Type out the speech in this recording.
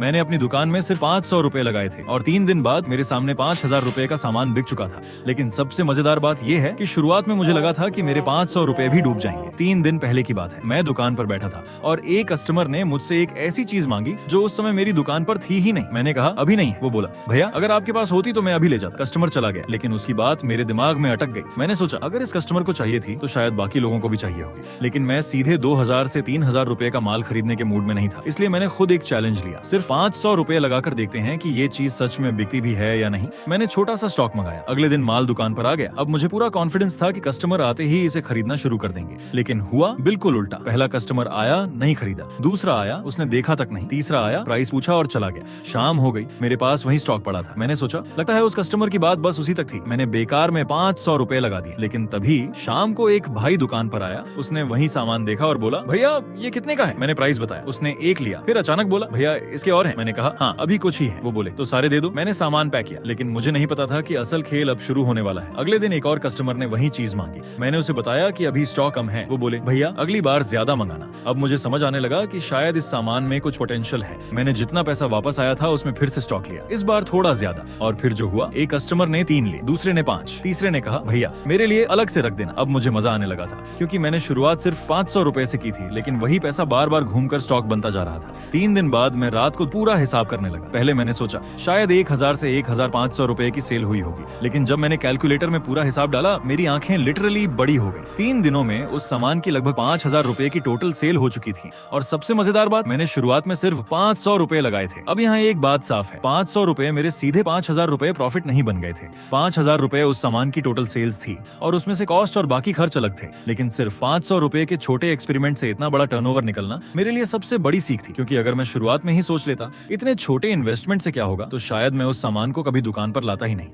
मैंने अपनी दुकान में सिर्फ 500 रुपए लगाए थे और 3 दिन बाद मेरे सामने 5000 रुपए का सामान बिक चुका था। लेकिन सबसे मजेदार बात यह है कि शुरुआत में मुझे लगा था कि मेरे 500 रुपए भी डूब जाएंगे। 3 दिन पहले की बात है, मैं दुकान पर बैठा था और एक कस्टमर ने मुझसे एक ऐसी चीज मांगी जो उस समय मेरी दुकान पर थी ही नहीं। मैंने कहा अभी नहीं। वो बोला भैया अगर आपके पास होती तो मैं अभी ले जाता। कस्टमर चला गया, लेकिन उसकी बात मेरे दिमाग में अटक गई। मैंने सोचा अगर इस कस्टमर को चाहिए थी तो शायद बाकी लोगों को भी चाहिए होगी, लेकिन मैं सीधे 2000 से 3000 रुपए का माल खरीदने के मूड में नहीं था। इसलिए मैंने खुद एक चैलेंज लिया, सिर्फ 500 रुपए लगाकर देखते हैं कि ये चीज सच में बिकती भी है या नहीं। मैंने छोटा सा स्टॉक मंगाया। अगले दिन माल दुकान पर आ गया। अब मुझे पूरा कॉन्फिडेंस था कि कस्टमर आते ही इसे खरीदना शुरू कर देंगे, लेकिन हुआ बिल्कुल उल्टा। पहला कस्टमर आया, नहीं खरीदा। दूसरा आया, उसने देखा तक नहीं। तीसरा आया, प्राइस पूछा और चला गया। शाम हो गई, मेरे पास वही स्टॉक पड़ा था। मैंने सोचा लगता है उस कस्टमर की बात बस उसी तक थी। मैंने बेकार में 500 रुपए लगा दिए। लेकिन तभी शाम को एक भाई दुकान पर आया। उसने वही सामान देखा और बोला भैया ये कितने का है? मैंने प्राइस बताया। उसने एक लिया, फिर अचानक बोला भैया इसके और हैं। मैंने कहा हाँ अभी कुछ ही है। वो बोले तो सारे दे दो। मैंने सामान पैक किया, लेकिन मुझे नहीं पता था कि असल खेल अब शुरू होने वाला है। अगले दिन एक और कस्टमर ने वही चीज मांगी। मैंने उसे बताया कि अभी स्टॉक कम है। वो बोले भैया अगली बार ज्यादा मंगाना। अब मुझे समझ आने लगा कि शायद इस सामान में कुछ पोटेंशियल है। मैंने जितना पैसा वापस आया था उसमें फिर से स्टॉक लिया, इस बार थोड़ा ज्यादा। और फिर जो हुआ, एक कस्टमर ने 3 लिए, दूसरे ने 5, तीसरे ने कहा भैया मेरे लिए अलग से रख देना। अब मुझे मजा आने लगा था, क्योंकि मैंने शुरुआत सिर्फ 500 रुपए से की थी, लेकिन वही पैसा बार बार घूमकर स्टॉक बनता जा रहा था। 3 दिन बाद मैं रात को पूरा हिसाब करने लगा। पहले मैंने सोचा शायद 1000 से 1500 रुपए की सेल हुई होगी, लेकिन जब मैंने कैलकुलेटर में पूरा हिसाब डाला मेरी आंखें लिटरली बड़ी हो गई। 3 दिनों में उस सामान की लगभग 5000 रुपए की टोटल सेल हो चुकी थी। और सबसे मजेदार बात, मैंने शुरुआत में सिर्फ 500 रुपए लगाए थे। अब यहाँ एक बात साफ है, 500 रुपए मेरे सीधे 5000 रुपए प्रॉफिट नहीं बन गए थे। 5000 रुपए उस सामान की टोटल सेल्स थी और उसमें से कॉस्ट और बाकी खर्च अलग थे। लेकिन सिर्फ 500 रुपए के छोटे एक्सपेरिमेंट से इतना बड़ा टर्नओवर निकलना मेरे लिए सबसे बड़ी सीख थी, क्योंकि अगर मैं शुरुआत में ही सोच लेता इतने छोटे इन्वेस्टमेंट से क्या होगा, तो शायद मैं उस सामान को कभी दुकान पर लाता ही नहीं।